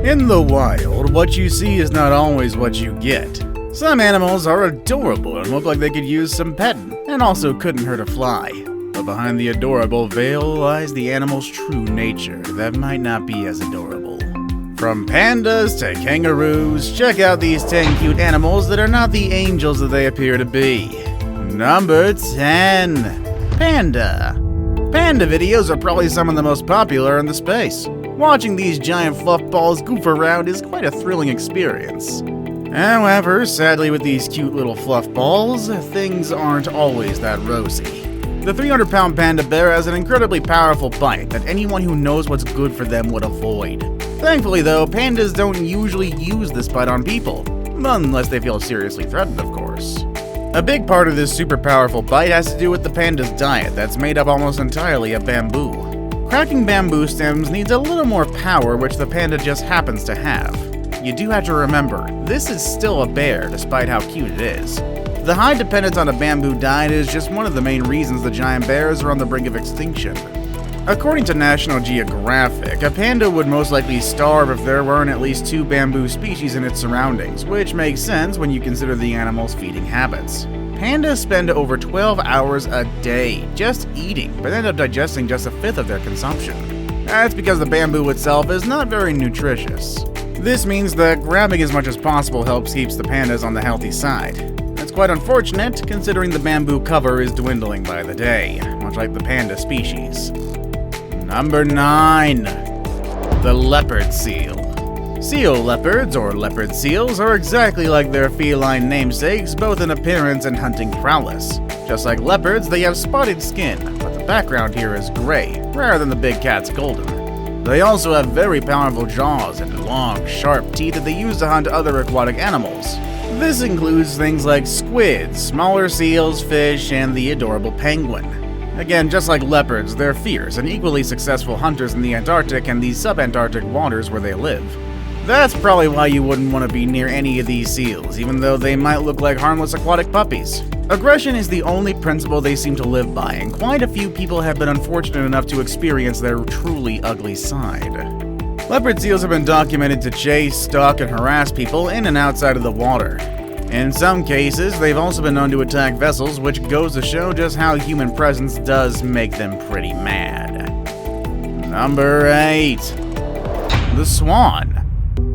In the wild, what you see is not always what you get. Some animals are adorable and look like they could use some petting, and also couldn't hurt a fly. But behind the adorable veil lies the animal's true nature that might not be as adorable. From pandas to kangaroos, check out these 10 cute animals that are not the angels that they appear to be. Number 10. Panda. Panda videos are probably some of the most popular in the space. Watching these giant fluff balls goof around is quite a thrilling experience. However, sadly with these cute little fluff balls, things aren't always that rosy. The 300-pound panda bear has an incredibly powerful bite that anyone who knows what's good for them would avoid. Thankfully though, pandas don't usually use this bite on people, unless they feel seriously threatened, of course. A big part of this super powerful bite has to do with the panda's diet that's made up almost entirely of bamboo. Cracking bamboo stems needs a little more power, which the panda just happens to have. You do have to remember, this is still a bear despite how cute it is. The high dependence on a bamboo diet is just one of the main reasons the giant bears are on the brink of extinction. According to National Geographic, a panda would most likely starve if there weren't at least 2 bamboo species in its surroundings, which makes sense when you consider the animal's feeding habits. Pandas spend over 12 hours a day just eating, but end up digesting just a fifth of their consumption. That's because the bamboo itself is not very nutritious. This means that grabbing as much as possible helps keep the pandas on the healthy side. That's quite unfortunate, considering the bamboo cover is dwindling by the day, much like the panda species. Number 9. The leopard seal. Seal leopards, or leopard seals, are exactly like their feline namesakes, both in appearance and hunting prowess. Just like leopards, they have spotted skin, but the background here is gray, rather than the big cat's golden. They also have very powerful jaws and long, sharp teeth that they use to hunt other aquatic animals. This includes things like squids, smaller seals, fish, and the adorable penguin. Again, just like leopards, they're fierce and equally successful hunters in the Antarctic and the subantarctic waters where they live. That's probably why you wouldn't want to be near any of these seals, even though they might look like harmless aquatic puppies. Aggression is the only principle they seem to live by, and quite a few people have been unfortunate enough to experience their truly ugly side. Leopard seals have been documented to chase, stalk, and harass people in and outside of the water. In some cases, they've also been known to attack vessels, which goes to show just how human presence does make them pretty mad. Number 8. The SWAN.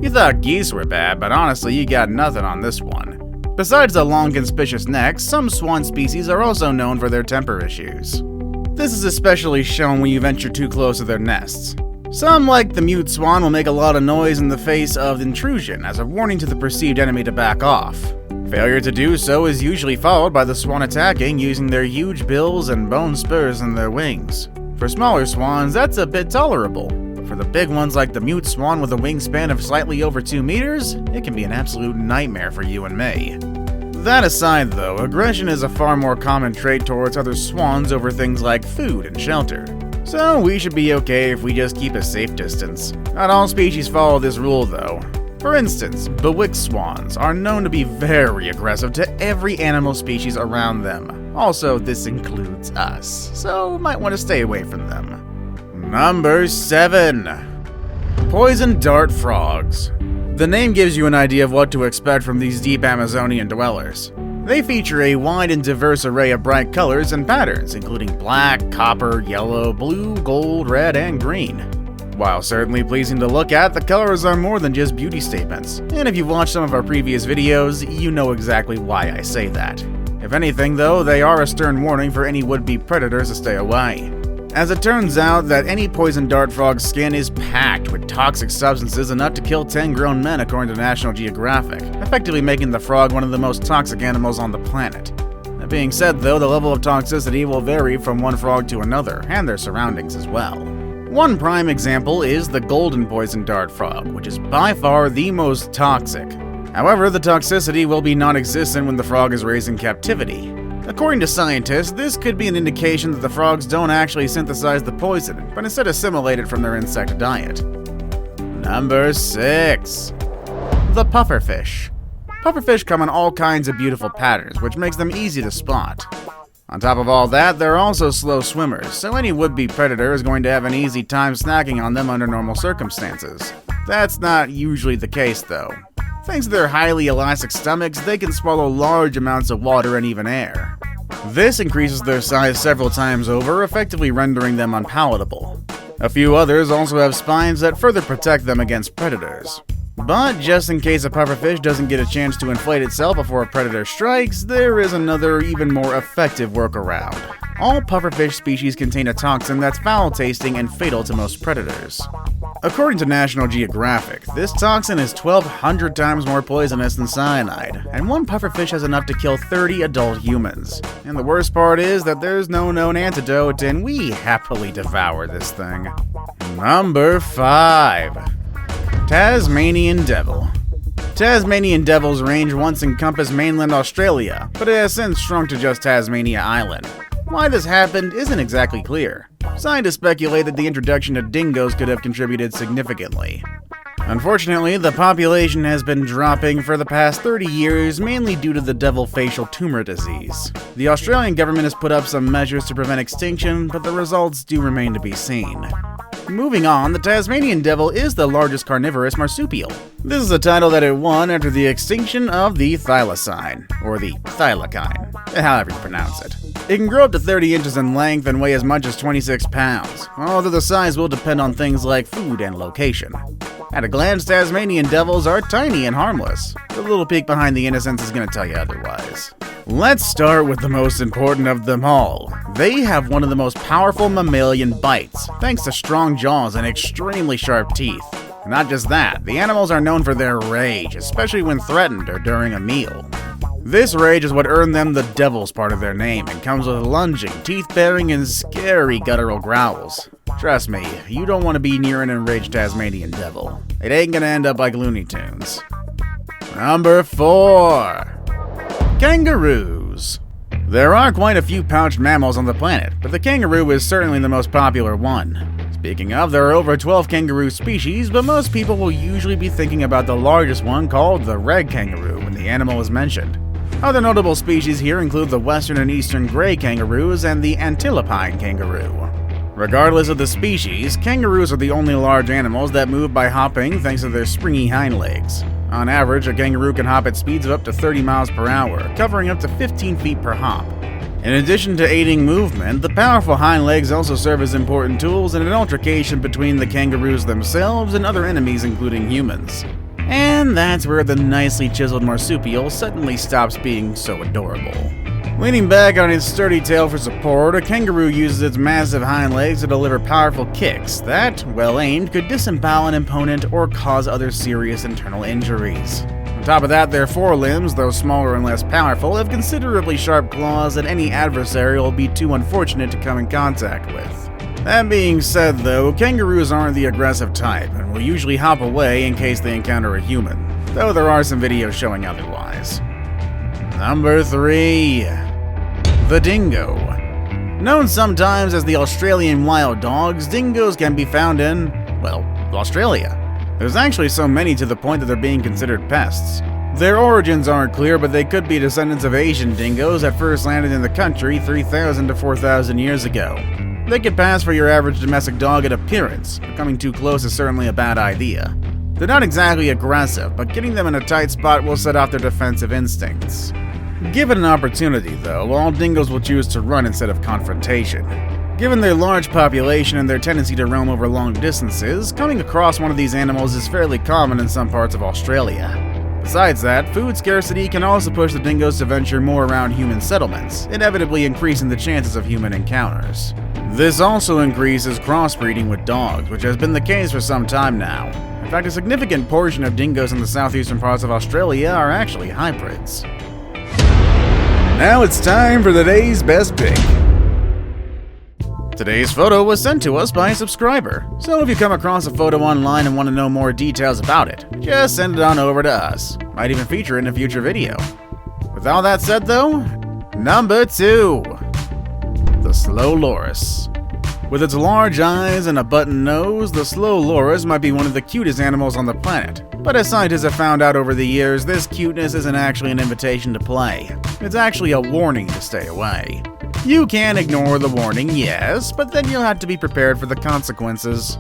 You thought geese were bad, but honestly you got nothing on this one. Besides the long conspicuous necks, some swan species are also known for their temper issues. This is especially shown when you venture too close to their nests. Some, like the mute swan, will make a lot of noise in the face of intrusion as a warning to the perceived enemy to back off. Failure to do so is usually followed by the swan attacking using their huge bills and bone spurs in their wings. For smaller swans, that's a bit tolerable. For the big ones like the mute swan with a wingspan of slightly over 2 meters, it can be an absolute nightmare for you and me. That aside though, aggression is a far more common trait towards other swans over things like food and shelter. So we should be okay if we just keep a safe distance. Not all species follow this rule though. For instance, bewicked swans are known to be very aggressive to every animal species around them. Also, this includes us, so might want to stay away from them. Number 7. Poison dart frogs. The name gives you an idea of what to expect from these deep Amazonian dwellers. They feature a wide and diverse array of bright colors and patterns, including black, copper, yellow, blue, gold, red, and green. While certainly pleasing to look at, the colors are more than just beauty statements, and if you've watched some of our previous videos, you know exactly why I say that. If anything though, they are a stern warning for any would-be predators to stay away. As it turns out that any poison dart frog's skin is packed with toxic substances enough to kill 10 grown men according to National Geographic, effectively making the frog one of the most toxic animals on the planet. That being said though, the level of toxicity will vary from one frog to another, and their surroundings as well. One prime example is the golden poison dart frog, which is by far the most toxic. However, the toxicity will be non-existent when the frog is raised in captivity. According to scientists, this could be an indication that the frogs don't actually synthesize the poison, but instead assimilate it from their insect diet. Number 6. The pufferfish. Pufferfish come in all kinds of beautiful patterns, which makes them easy to spot. On top of all that, they're also slow swimmers, so any would-be predator is going to have an easy time snacking on them under normal circumstances. That's not usually the case though. Thanks to their highly elastic stomachs, they can swallow large amounts of water and even air. This increases their size several times over, effectively rendering them unpalatable. A few others also have spines that further protect them against predators. But just in case a pufferfish doesn't get a chance to inflate itself before a predator strikes, there is another, even more effective workaround. All pufferfish species contain a toxin that's foul-tasting and fatal to most predators. According to National Geographic, this toxin is 1,200 times more poisonous than cyanide, and one pufferfish has enough to kill 30 adult humans. And the worst part is that there's no known antidote, and we happily devour this thing. Number 5. Tasmanian Devil. Tasmanian devils range once encompassed mainland Australia, but it has since shrunk to just Tasmania Island. Why this happened isn't exactly clear. Scientists speculate that the introduction of dingoes could have contributed significantly. Unfortunately, the population has been dropping for the past 30 years, mainly due to the devil facial tumor disease. The Australian government has put up some measures to prevent extinction, but the results do remain to be seen. Moving on, the Tasmanian devil is the largest carnivorous marsupial. This is a title that it won after the extinction of the thylacine, or the thylacine, however you pronounce it. It can grow up to 30 inches in length and weigh as much as 26 pounds, although the size will depend on things like food and location. At a glance, Tasmanian devils are tiny and harmless. The little peek behind the innocence is going to tell you otherwise. Let's start with the most important of them all. They have one of the most powerful mammalian bites, thanks to strong jaws and extremely sharp teeth. Not just that, the animals are known for their rage, especially when threatened or during a meal. This rage is what earned them the devil's part of their name and comes with lunging, teeth-baring, and scary guttural growls. Trust me, you don't want to be near an enraged Tasmanian devil. It ain't gonna end up like Looney Tunes. Number 4. Kangaroos. There are quite a few pouched mammals on the planet, but the kangaroo is certainly the most popular one. Speaking of, there are over 12 kangaroo species, but most people will usually be thinking about the largest one called the red kangaroo when the animal is mentioned. Other notable species here include the western and eastern gray kangaroos and the antilopine kangaroo. Regardless of the species, kangaroos are the only large animals that move by hopping thanks to their springy hind legs. On average, a kangaroo can hop at speeds of up to 30 miles per hour, covering up to 15 feet per hop. In addition to aiding movement, the powerful hind legs also serve as important tools in an altercation between the kangaroos themselves and other enemies, including humans. And that's where the nicely chiseled marsupial suddenly stops being so adorable. Leaning back on its sturdy tail for support, a kangaroo uses its massive hind legs to deliver powerful kicks that, well aimed, could disembowel an opponent or cause other serious internal injuries. On top of that, their forelimbs, though smaller and less powerful, have considerably sharp claws that any adversary will be too unfortunate to come in contact with. That being said though, kangaroos aren't the aggressive type and will usually hop away in case they encounter a human, though there are some videos showing otherwise. Number 3. The dingo. Known sometimes as the Australian wild dogs, dingoes can be found in, well, Australia. There's actually so many to the point that they're being considered pests. Their origins aren't clear, but they could be descendants of Asian dingoes that first landed in the country 3,000 to 4,000 years ago. They could pass for your average domestic dog in appearance, but coming too close is certainly a bad idea. They're not exactly aggressive, but getting them in a tight spot will set off their defensive instincts. Given an opportunity, though, all dingoes will choose to run instead of confrontation. Given their large population and their tendency to roam over long distances, coming across one of these animals is fairly common in some parts of Australia. Besides that, food scarcity can also push the dingoes to venture more around human settlements, inevitably increasing the chances of human encounters. This also increases crossbreeding with dogs, which has been the case for some time now. In fact, a significant portion of dingoes in the southeastern parts of Australia are actually hybrids. Now it's time for today's best pick. Today's photo was sent to us by a subscriber, so if you come across a photo online and want to know more details about it, just send it on over to us. Might even feature it in a future video. With all that said though, number 2. The slow loris. With its large eyes and a button nose, the slow loris might be one of the cutest animals on the planet. But as scientists have found out over the years, this cuteness isn't actually an invitation to play. It's actually a warning to stay away. You can ignore the warning, yes, but then you'll have to be prepared for the consequences.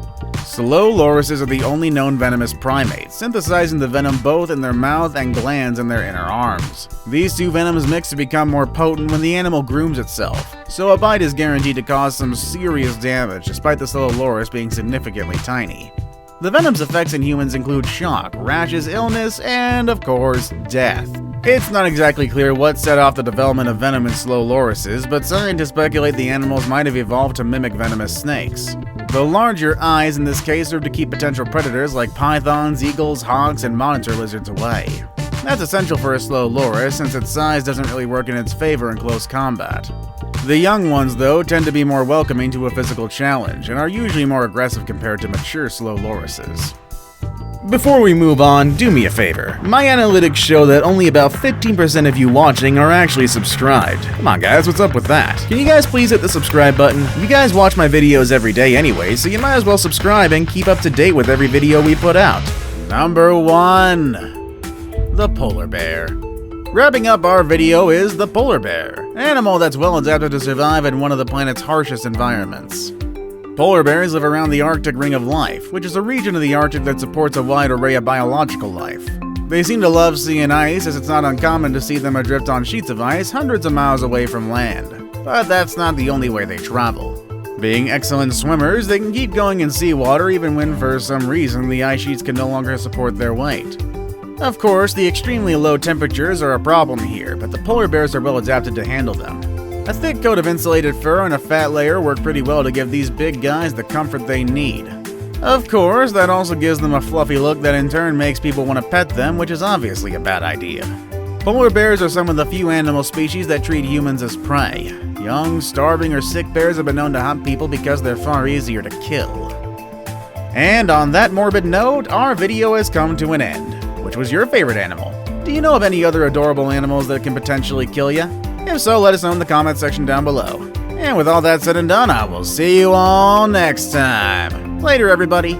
Slow lorises are the only known venomous primates, synthesizing the venom both in their mouth and glands in their inner arms. These two venoms mix to become more potent when the animal grooms itself, so a bite is guaranteed to cause some serious damage despite the slow loris being significantly tiny. The venom's effects in humans include shock, rashes, illness, and of course, death. It's not exactly clear what set off the development of venom in slow lorises, but scientists speculate the animals might have evolved to mimic venomous snakes. The larger eyes in this case serve to keep potential predators like pythons, eagles, hawks, and monitor lizards away. That's essential for a slow loris since its size doesn't really work in its favor in close combat. The young ones, though, tend to be more welcoming to a physical challenge and are usually more aggressive compared to mature slow lorises. Before we move on, do me a favor. My analytics show that only about 15% of you watching are actually subscribed. Come on guys, what's up with that? Can you guys please hit the subscribe button? You guys watch my videos every day anyway, so you might as well subscribe and keep up to date with every video we put out. Number 1. The polar bear. Wrapping up our video is the polar bear, an animal that's well adapted to survive in one of the planet's harshest environments. Polar bears live around the Arctic Ring of Life, which is a region of the Arctic that supports a wide array of biological life. They seem to love sea and ice, as it's not uncommon to see them adrift on sheets of ice hundreds of miles away from land. But that's not the only way they travel. Being excellent swimmers, they can keep going in seawater even when for some reason the ice sheets can no longer support their weight. Of course, the extremely low temperatures are a problem here, but the polar bears are well adapted to handle them. A thick coat of insulated fur and a fat layer work pretty well to give these big guys the comfort they need. Of course, that also gives them a fluffy look that in turn makes people want to pet them, which is obviously a bad idea. Polar bears are some of the few animal species that treat humans as prey. Young, starving, or sick bears have been known to hunt people because they're far easier to kill. And on that morbid note, our video has come to an end. Which was your favorite animal? Do you know of any other adorable animals that can potentially kill you? If so, let us know in the comment section down below. And with all that said and done, I will see you all next time. Later, everybody.